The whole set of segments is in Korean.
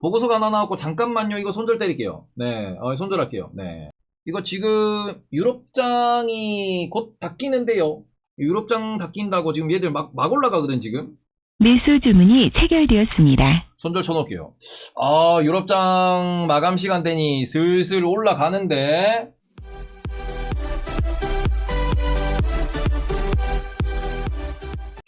보고서가 하나 나왔고, 잠깐만요. 이거 손절 때릴게요. 네, 손절할게요. 네. 이거 지금 유럽장이 곧 닫히는데요. 유럽장 닫힌다고 지금 얘들 막 올라가거든, 지금. 매수 주문이 체결되었습니다. 손절 쳐놓을게요. 유럽장 마감 시간 되니 슬슬 올라가는데.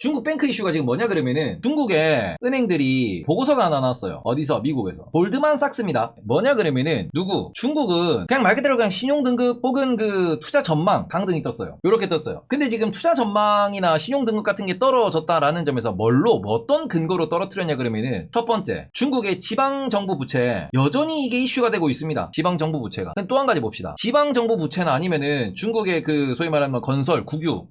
중국 뱅크 이슈가 지금 뭐냐 그러면은 중국의 은행들이 보고서가 하나 나왔어요. 어디서? 미국에서. 골드만삭스입니다. 뭐냐 그러면은 중국은 그냥 말 그대로 그냥 신용등급 혹은 그 투자 전망 강등이 떴어요. 요렇게 떴어요. 근데 지금 투자 전망이나 신용등급 같은 게 떨어졌다라는 점에서 어떤 근거로 떨어뜨렸냐 그러면은 첫 번째, 중국의 지방정부 부채 여전히 이게 이슈가 되고 있습니다. 지방정부 부채가. 또 한 가지 봅시다. 지방정부 부채나 아니면은 중국의 그 소위 말하는 건설, 국유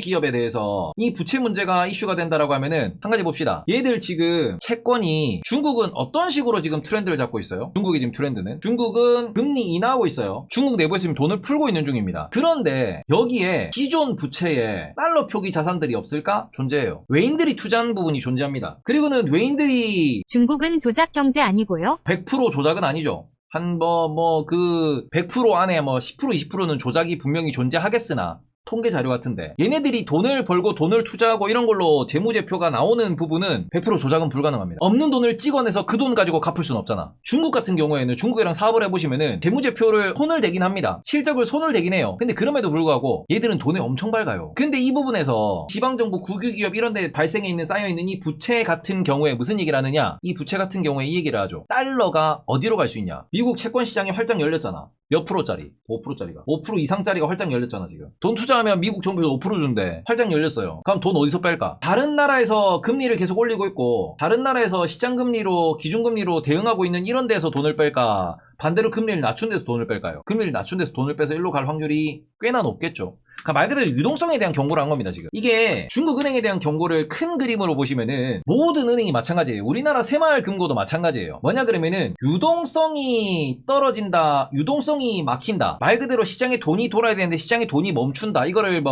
기업에 대해서 이 부채 문제가 이슈가 된다라고 하면은 한 가지 봅시다. 얘들 지금 채권이 중국은 어떤 식으로 지금 트렌드를 잡고 있어요? 중국의 지금 트렌드는 중국은 금리 인하하고 있어요. 중국 내부에서 지금 돈을 풀고 있는 중입니다. 그런데 여기에 기존 부채에 달러 표기 자산들이 없을까? 존재해요. 외인들이 투자한 부분이 존재합니다. 그리고는 외인들이 중국은 조작 경제 아니고요. 100% 조작은 아니죠. 한 100% 안에 10% 20%는 조작이 분명히 존재하겠으나 통계 자료 같은데 얘네들이 돈을 벌고 돈을 투자하고 이런 걸로 재무제표가 나오는 부분은 100% 조작은 불가능합니다. 없는 돈을 찍어내서 그 돈 가지고 갚을 수는 없잖아. 중국 같은 경우에는 중국이랑 사업을 해보시면은 재무제표를 손을 대긴 합니다. 실적을 손을 대긴 해요. 근데 그럼에도 불구하고 얘들은 돈에 엄청 밝아요. 근데 이 부분에서 지방정부 국유기업 이런 데 발생해 있는 쌓여있는 이 부채 같은 경우에 무슨 얘기를 하느냐, 이 부채 같은 경우에 이 얘기를 하죠. 달러가 어디로 갈 수 있냐. 미국 채권 시장이 활짝 열렸잖아. 몇 프로짜리? 5%짜리가 5% 이상짜리가 활짝 열렸잖아. 지금 돈 투자하면 미국 정부에서 5% 준대. 활짝 열렸어요. 그럼 돈 어디서 뺄까? 다른 나라에서 금리를 계속 올리고 있고 다른 나라에서 시장금리로 기준금리로 대응하고 있는 이런 데서 돈을 뺄까? 반대로 금리를 낮춘 데서 돈을 뺄까요? 금리를 낮춘 데서 돈을 빼서 일로 갈 확률이 꽤나 높겠죠. 그러니까 말 그대로 유동성에 대한 경고를 한 겁니다. 지금 이게 중국 은행에 대한 경고를 큰 그림으로 보시면은 모든 은행이 마찬가지예요. 우리나라 새마을금고도 마찬가지예요. 뭐냐 그러면은 유동성이 떨어진다, 유동성이 막힌다, 말 그대로 시장에 돈이 돌아야 되는데 시장에 돈이 멈춘다. 이거를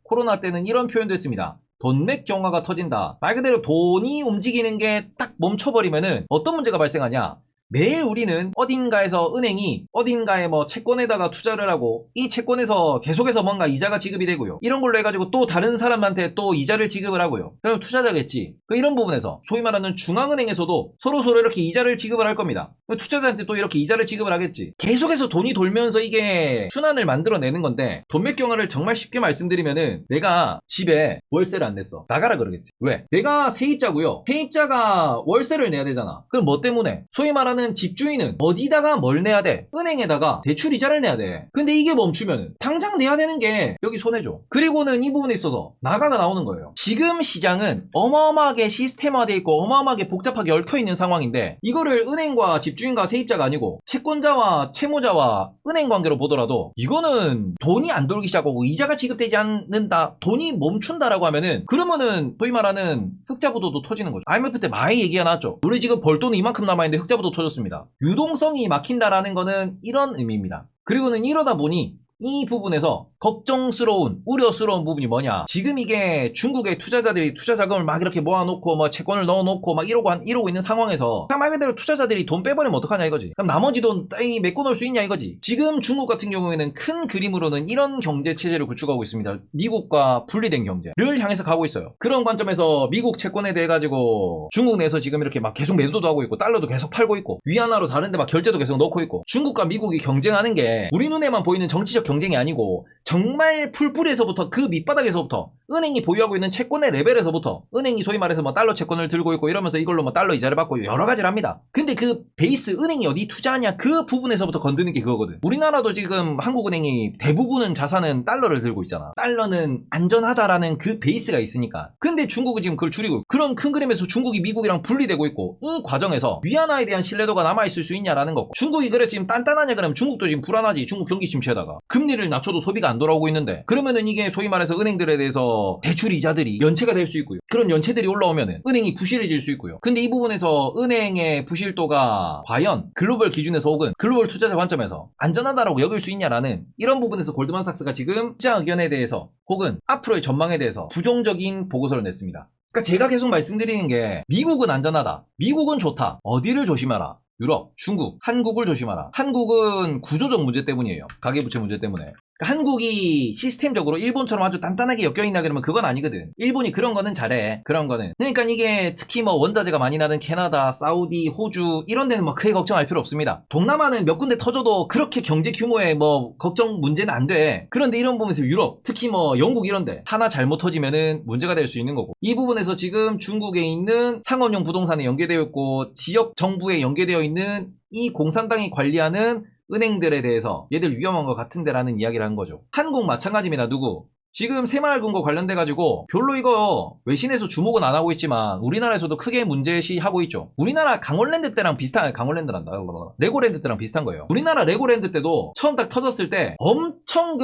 코로나 때는 이런 표현도 했습니다. 돈맥 경화가 터진다. 말 그대로 돈이 움직이는 게 딱 멈춰버리면은 어떤 문제가 발생하냐. 매일 우리는 어딘가에서 은행이 어딘가에 채권에다가 투자를 하고 이 채권에서 계속해서 뭔가 이자가 지급이 되고요. 이런 걸로 해가지고 또 다른 사람한테 또 이자를 지급을 하고요. 그럼 투자자겠지. 이런 부분에서 소위 말하는 중앙은행에서도 서로 이렇게 이자를 지급을 할 겁니다. 투자자한테 또 이렇게 이자를 지급을 하겠지. 계속해서 돈이 돌면서 이게 순환을 만들어내는 건데 돈맥 경화를 정말 쉽게 말씀드리면은 내가 집에 월세를 안 냈어. 나가라 그러겠지. 왜? 내가 세입자고요. 세입자가 월세를 내야 되잖아. 그럼 뭐 때문에? 소위 말하는 집주인은 어디다가 뭘 내야 돼? 은행에다가 대출 이자를 내야 돼. 근데 이게 멈추면 당장 내야 되는 게 여기 손해죠. 그리고는 이 부분에 있어서 나가가 나오는 거예요. 지금 시장은 어마어마하게 시스템화되어 있고 어마어마하게 복잡하게 얽혀있는 상황인데 이거를 은행과 집주인과 세입자가 아니고 채권자와 채무자와 은행 관계로 보더라도 이거는 돈이 안 돌기 시작하고 이자가 지급되지 않는다, 돈이 멈춘다라고 하면은 그러면은 소위 말하는 흑자부도도 터지는 거죠. IMF 때 많이 얘기가 나왔죠. 우리 지금 벌돈이 이만큼 남아있는데 흑자부도 터졌습니다. 유동성이 막힌다라는 거는 이런 의미입니다. 그리고는 이러다 보니 이 부분에서 걱정스러운, 우려스러운 부분이 뭐냐. 지금 이게 중국의 투자자들이 투자 자금을 막 이렇게 모아놓고 채권을 넣어놓고 이러고 있는 상황에서 그냥 말 그대로 투자자들이 돈 빼버리면 어떡하냐 이거지. 그럼 나머지 돈 메꿔놓을 수 있냐 이거지. 지금 중국 같은 경우에는 큰 그림으로는 이런 경제 체제를 구축하고 있습니다. 미국과 분리된 경제를 향해서 가고 있어요. 그런 관점에서 미국 채권에 대해 가지고 중국 내에서 지금 이렇게 막 계속 매도도 하고 있고 달러도 계속 팔고 있고 위안화로 다른데 막 결제도 계속 넣고 있고 중국과 미국이 경쟁하는 게 우리 눈에만 보이는 정치적 경쟁이 아니고 정말 풀뿌리에서부터 그 밑바닥에서부터 은행이 보유하고 있는 채권의 레벨에서부터 은행이 소위 말해서 달러 채권을 들고 있고 이러면서 이걸로 달러 이자를 받고 여러 가지를 합니다. 근데 그 베이스 은행이 어디 투자하냐 그 부분에서부터 건드는 게 그거거든. 우리나라도 지금 한국은행이 대부분은 자산은 달러를 들고 있잖아. 달러는 안전하다라는 그 베이스가 있으니까. 근데 중국은 지금 그걸 줄이고 그런 큰 그림에서 중국이 미국이랑 분리되고 있고 이 과정에서 위안화에 대한 신뢰도가 남아있을 수 있냐라는 거고 중국이 그래서 지금 단단하냐 그러면 중국도 지금 불안하지. 중국 경기 침체에다가 금리를 낮춰도 소비가 안 돌아오고 있는데 그러면은 이게 소위 말해서 은행들에 대해서 대출 이자들이 연체가 될 수 있고요. 그런 연체들이 올라오면은 은행이 부실해질 수 있고요. 근데 이 부분에서 은행의 부실도가 과연 글로벌 기준에서 혹은 글로벌 투자자 관점에서 안전하다라고 여길 수 있냐라는 이런 부분에서 골드만삭스가 지금 투자 의견에 대해서 혹은 앞으로의 전망에 대해서 부정적인 보고서를 냈습니다. 그러니까 제가 계속 말씀드리는 게 미국은 안전하다. 미국은 좋다. 어디를 조심하라. 유럽, 중국, 한국을 조심하라. 한국은 구조적 문제 때문이에요. 가계부채 문제 때문에. 그러니까 한국이 시스템적으로 일본처럼 아주 단단하게 엮여있나 그러면 그건 아니거든. 일본이 그런 거는 잘해. 그런 거는. 그러니까 이게 특히 뭐 원자재가 많이 나는 캐나다, 사우디, 호주 이런 데는 뭐 크게 걱정할 필요 없습니다. 동남아는 몇 군데 터져도 그렇게 경제 규모에 뭐 걱정 문제는 안 돼. 그런데 이런 부분에서 유럽, 특히 뭐 영국 이런 데 하나 잘못 터지면은 문제가 될 수 있는 거고. 이 부분에서 지금 중국에 있는 상업용 부동산에 연계되어 있고 지역 정부에 연계되어 있는 이 공산당이 관리하는 은행들에 대해서 얘들 위험한 것 같은데라는 이야기를 한 거죠. 한국 마찬가지입니다. 누구? 지금 새마을금고 관련돼가지고 별로 이거 외신에서 주목은 안 하고 있지만 우리나라에서도 크게 문제시하고 있죠. 우리나라 강원랜드 때랑 비슷한, 강원랜드란다. 레고랜드 때랑 비슷한 거예요. 우리나라 레고랜드 때도 처음 딱 터졌을 때 엄청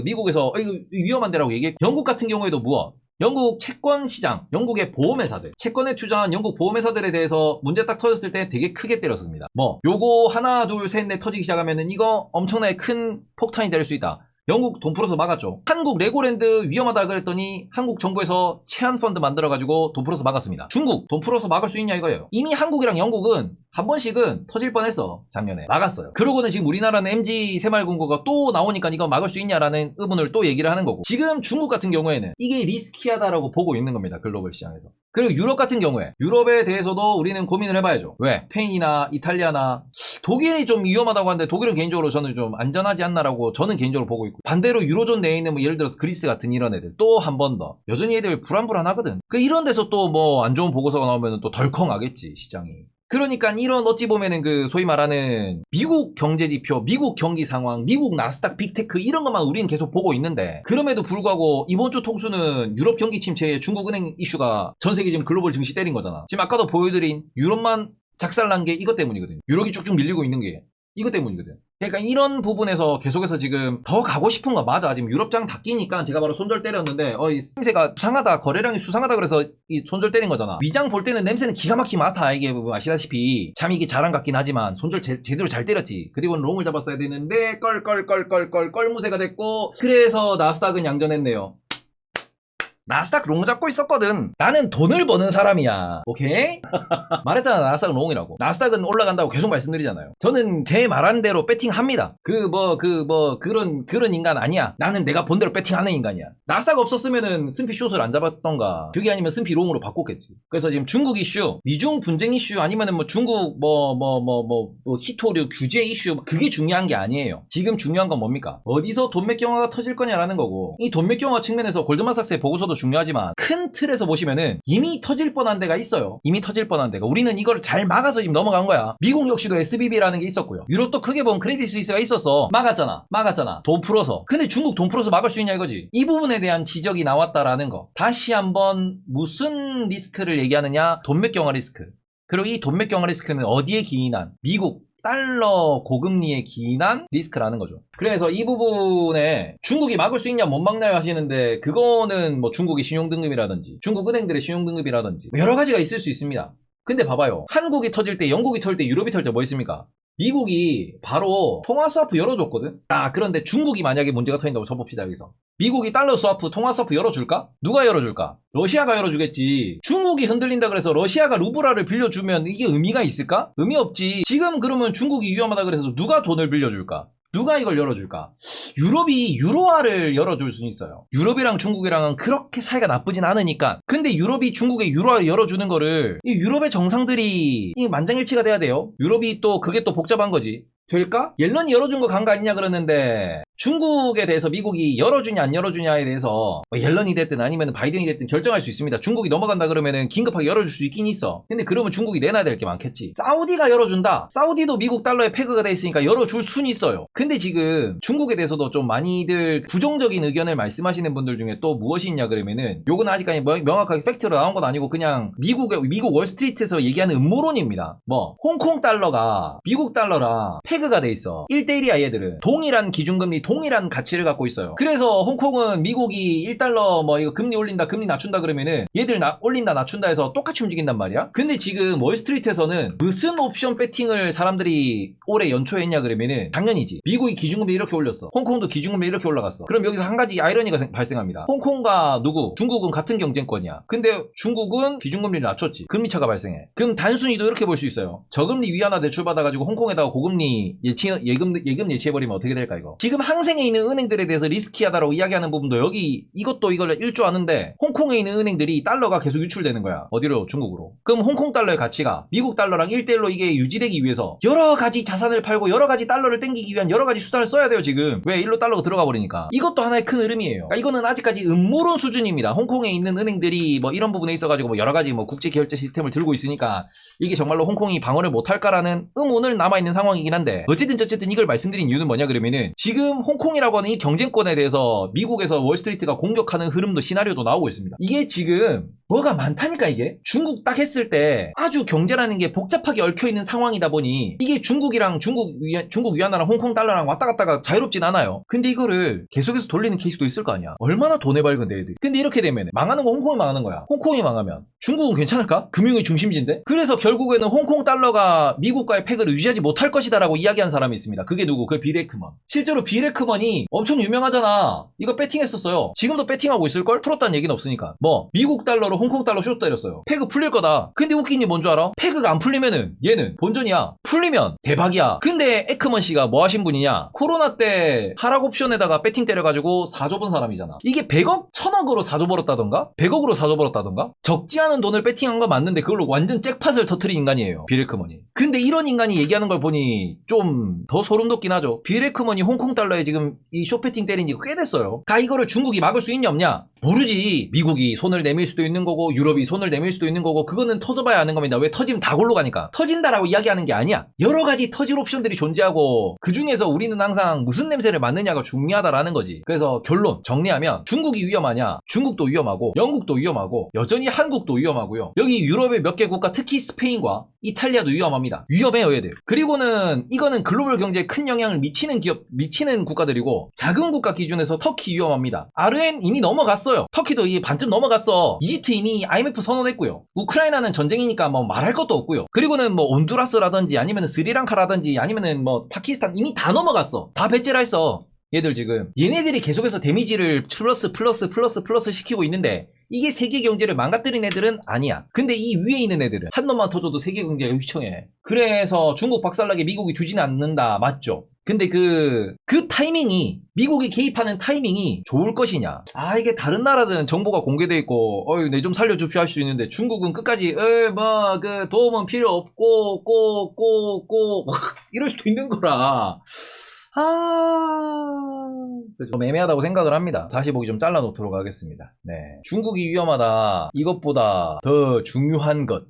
미국에서 이거 위험한 데라고 얘기해. 영국 같은 경우에도 무엇? 영국 채권 시장, 영국의 보험회사들, 채권에 투자한 영국 보험회사들에 대해서 문제 딱 터졌을 때 되게 크게 때렸습니다. 뭐 요거 하나 둘 셋 넷 터지기 시작하면은 이거 엄청나게 큰 폭탄이 될 수 있다. 영국 돈 풀어서 막았죠. 한국 레고랜드 위험하다 그랬더니 한국 정부에서 체한펀드 만들어가지고 돈 풀어서 막았습니다. 중국 돈 풀어서 막을 수 있냐 이거예요. 이미 한국이랑 영국은 한 번씩은 터질 뻔했어. 작년에 막았어요. 그러고는 지금 우리나라는 MG 새마을금고가 또 나오니까 이거 막을 수 있냐라는 의문을 또 얘기를 하는 거고, 지금 중국 같은 경우에는 이게 리스키하다라고 보고 있는 겁니다. 글로벌 시장에서. 그리고 유럽 같은 경우에 유럽에 대해서도 우리는 고민을 해봐야죠. 왜? 스페인이나 이탈리아나 독일이 좀 위험하다고 하는데 독일은 개인적으로 저는 좀 안전하지 않나라고 저는 개인적으로 보고 있고, 반대로 유로존 내에 있는 뭐 예를 들어서 그리스 같은 이런 애들 또 한 번 더 여전히 애들 불안불안하거든. 그 이런 데서 또 뭐 안 좋은 보고서가 나오면 또 덜컹하겠지 시장이. 그러니까 이런 어찌 보면은 그 소위 말하는 미국 경제지표, 미국 경기 상황, 미국 나스닥 빅테크 이런 것만 우리는 계속 보고 있는데, 그럼에도 불구하고 이번 주 통수는 유럽 경기 침체에 중국 은행 이슈가 전 세계 지금 글로벌 증시 때린 거잖아. 지금 아까도 보여드린 유럽만 작살난 게 이것 때문이거든. 유럽이 쭉쭉 밀리고 있는 게 이것 때문이거든. 그러니까 이런 부분에서 계속해서 지금 더 가고 싶은 거 맞아. 지금 유럽장 다 끼니까 제가 바로 손절 때렸는데 이 냄새가 수상하다, 거래량이 수상하다 그래서 이 손절 때린 거잖아. 위장 볼 때는 냄새는 기가 막히게 맡아. 이게 뭐 아시다시피 참 이게 자랑 같긴 하지만 손절 제대로 잘 때렸지. 그리고 롱을 잡았어야 되는데 껄무새가 됐고, 그래서 나스닥은 양전했네요. 나스닥 롱 잡고 있었거든. 나는 돈을 버는 사람이야. 오케이? 말했잖아, 나스닥 롱이라고. 나스닥은 올라간다고 계속 말씀드리잖아요. 저는 제 말한 대로 배팅합니다. 그런 인간 아니야. 나는 내가 본 대로 배팅하는 인간이야. 나스닥 없었으면은 승피 숏을 안 잡았던가, 그게 아니면 승피 롱으로 바꿨겠지. 그래서 지금 중국 이슈, 미중 분쟁 이슈, 아니면은 뭐 중국 히토류 규제 이슈, 그게 중요한 게 아니에요. 지금 중요한 건 뭡니까? 어디서 돈맥 경화가 터질 거냐라는 거고, 이 돈맥 경화 측면에서 골드만삭스의 보고서도 중요하지만 큰 틀에서 보시면은 이미 터질 뻔한 데가 있어요. 이미 터질 뻔한 데가. 우리는 이걸 잘 막아서 지금 넘어간 거야. 미국 역시도 SBB라는 게 있었고요. 유럽도 크게 보면 크레딧 스위스가 있었어. 막았잖아. 돈 풀어서. 근데 중국 돈 풀어서 막을 수 있냐 이거지. 이 부분에 대한 지적이 나왔다라는 거. 다시 한번 무슨 리스크를 얘기하느냐? 돈맥 경화 리스크. 그리고 이 돈맥 경화 리스크는 어디에 기인한? 미국 달러 고금리에 기인한 리스크라는 거죠. 그래서 이 부분에 중국이 막을 수 있냐 못 막나요 하시는데, 그거는 뭐 중국의 신용등급이라든지 중국 은행들의 신용등급이라든지 여러 가지가 있을 수 있습니다. 근데 봐봐요. 한국이 터질 때, 영국이 터질 때, 유럽이 터질 때 뭐 있습니까? 미국이 바로 통화 스와프 열어줬거든? 그런데 중국이 만약에 문제가 터진다고 쳐봅시다, 여기서. 미국이 달러 스와프, 통화 스와프 열어줄까? 누가 열어줄까? 러시아가 열어주겠지. 중국이 흔들린다 그래서 러시아가 루브라를 빌려주면 이게 의미가 있을까? 의미 없지. 지금 그러면 중국이 위험하다 그래서 누가 돈을 빌려줄까? 누가 이걸 열어줄까? 유럽이 유로화를 열어줄 수는 있어요. 유럽이랑 중국이랑은 그렇게 사이가 나쁘진 않으니까. 근데 유럽이 중국에 유로화를 열어주는 거를 이 유럽의 정상들이 이 만장일치가 돼야 돼요. 유럽이 또 그게 또 복잡한 거지. 될까? 옐런이 열어준 거 간 거 아니냐 그러는데, 중국에 대해서 미국이 열어주냐 안 열어주냐에 대해서 옐런이 됐든 아니면 바이든이 됐든 결정할 수 있습니다. 중국이 넘어간다 그러면은 긴급하게 열어줄 수 있긴 있어. 근데 그러면 중국이 내놔야 될 게 많겠지. 사우디가 열어준다. 사우디도 미국 달러에 페그가 돼 있으니까 열어줄 수는 있어요. 근데 지금 중국에 대해서도 좀 많이들 부정적인 의견을 말씀하시는 분들 중에 또 무엇이 있냐 그러면은, 요건 아직까지 명확하게 팩트로 나온 건 아니고 그냥 미국 월스트리트에서 얘기하는 음모론입니다. 홍콩 달러가 미국 달러랑 페그가 돼 있어. 1대1이야 얘들은. 동일한 기준금리, 동일한 가치를 갖고 있어요. 그래서 홍콩은 미국이 1달러 뭐 이거 금리 올린다 금리 낮춘다 그러면은 얘들 올린다 낮춘다 해서 똑같이 움직인단 말이야. 근데 지금 월스트리트에서는 무슨 옵션 배팅을 사람들이 올해 연초에 했냐 그러면은 작년이지. 미국이 기준금리 이렇게 올렸어. 홍콩도 기준금리 이렇게 올라갔어. 그럼 여기서 한 가지 아이러니가 발생합니다. 홍콩과 중국은 같은 경쟁권이야. 근데 중국은 기준금리를 낮췄지. 금리차가 발생해. 그럼 단순히도 이렇게 볼 수 있어요. 저금리 위안화 대출 받아가지고 홍콩에다가 고금리 예금 예치해버리면 어떻게 될까 이거. 지금 항생에 있는 은행들에 대해서 리스키하다라고 이야기하는 부분도 여기 이것도 이걸 1조 아는데 홍콩에 있는 은행들이 달러가 계속 유출되는 거야. 어디로? 중국으로. 그럼 홍콩 달러의 가치가 미국 달러랑 1대1로 이게 유지되기 위해서 여러 가지 자산을 팔고 여러 가지 달러를 땡기기 위한 여러 가지 수단을 써야 돼요 지금. 왜? 일로 달러가 들어가 버리니까. 이것도 하나의 큰 흐름이에요. 그러니까 이거는 아직까지 음모론 수준입니다. 홍콩에 있는 은행들이 뭐 이런 부분에 있어가지고 뭐 여러 가지 뭐 국제 결제 시스템을 들고 있으니까 이게 정말로 홍콩이 방어를 못할까라는 의문을 남아있는 상황이긴 한데 어쨌든 이걸 말씀드린 이유는 뭐냐 그러면은 지금 홍콩이라고 하는 이 경쟁권에 대해서 미국에서 월스트리트가 공격하는 흐름도 시나리오도 나오고 있습니다. 이게 지금 뭐가 많다니까 이게. 중국 딱 했을 때 아주 경제라는 게 복잡하게 얽혀있는 상황이다 보니 이게 중국이랑 중국 위안화랑 홍콩 달러랑 왔다 갔다가 자유롭진 않아요. 근데 이거를 계속해서 돌리는 케이스도 있을 거 아니야. 얼마나 돈에 밝은데 애들이. 근데 이렇게 되면 망하는 거 홍콩이 망하는 거야. 홍콩이 망하면 중국은 괜찮을까? 금융의 중심지인데? 그래서 결국에는 홍콩 달러가 미국과의 팩을 유지하지 못할 것이다 라고 이야기한 사람이 있습니다. 그게 누구? 그 빌 에크먼. 실제로 빌 에크먼이 엄청 유명하잖아. 이거 배팅했었어요. 지금도 배팅하고 있을걸? 풀었다는 얘기는 없으니까. 뭐 미국 달러로 홍콩 달러 숏 때렸어요. 패그 풀릴 거다. 근데 웃긴 게 뭔 줄 알아? 패그가 안 풀리면은 얘는 본전이야. 풀리면 대박이야. 근데 에크먼 씨가 뭐 하신 분이냐? 코로나 때 하락 옵션에다가 배팅 때려가지고 4조 번 사람이잖아. 이게 100억? 1000억으로 4조 벌었다던가? 100억으로 4조 벌었다던가? 적지 않은 돈을 배팅한 거 맞는데 그걸로 완전 잭팟을 터트린 인간이에요. 빌 에크먼이. 근데 이런 인간이 얘기하는 걸 보니 좀 더 소름 돋긴 하죠. 빌 에크먼이 홍콩 달러에 지금 이 숏배팅 때린 지가 꽤 됐어요. 이거를 중국이 막을 수 있냐 없냐? 모르지. 미국이 손을 내밀 수도 있는 거고 유럽이 손을 내밀 수도 있는 거고 그거는 터져봐야 아는 겁니다. 왜? 터지면 다 골로 가니까. 터진다라고 이야기하는 게 아니야. 여러 가지 터질 옵션들이 존재하고 그 중에서 우리는 항상 무슨 냄새를 맡느냐가 중요하다라는 거지. 그래서 결론 정리하면 중국이 위험하냐? 중국도 위험하고 영국도 위험하고 여전히 한국도 위험하고요. 여기 유럽의 몇 개 국가 특히 스페인과 이탈리아도 위험합니다. 위험해요 얘들. 그리고는 이거는 글로벌 경제에 큰 영향을 미치는 국가들이고 작은 국가 기준에서 터키 위험합니다. 아르헨 이미 넘어갔어요. 터키도 이게 반쯤 넘어갔어. 이집트 이미 IMF 선언했고요. 우크라이나는 전쟁이니까 뭐 말할 것도 없고요. 그리고는 뭐 온두라스라든지 아니면 스리랑카라든지 아니면은 뭐 파키스탄 이미 다 넘어갔어. 다 배째라 했어. 얘들 지금 얘네들이 계속해서 데미지를 플러스 시키고 있는데 이게 세계 경제를 망가뜨린 애들은 아니야. 근데 이 위에 있는 애들은 한 놈만 터져도 세계 경제가 휘청해. 그래서 중국 박살나게 미국이 두지는 않는다. 맞죠? 근데 그 타이밍이 미국이 개입하는 타이밍이 좋을 것이냐. 이게 다른 나라들은 정보가 공개돼 있고 내 좀 살려줍시오 할 수 있는데 중국은 끝까지 그 도움은 필요 없고 꼭 이럴 수도 있는 거라. 좀 애매하다고 생각을 합니다. 다시 보기 좀 잘라놓도록 하겠습니다. 네. 중국이 위험하다. 이것보다 더 중요한 것.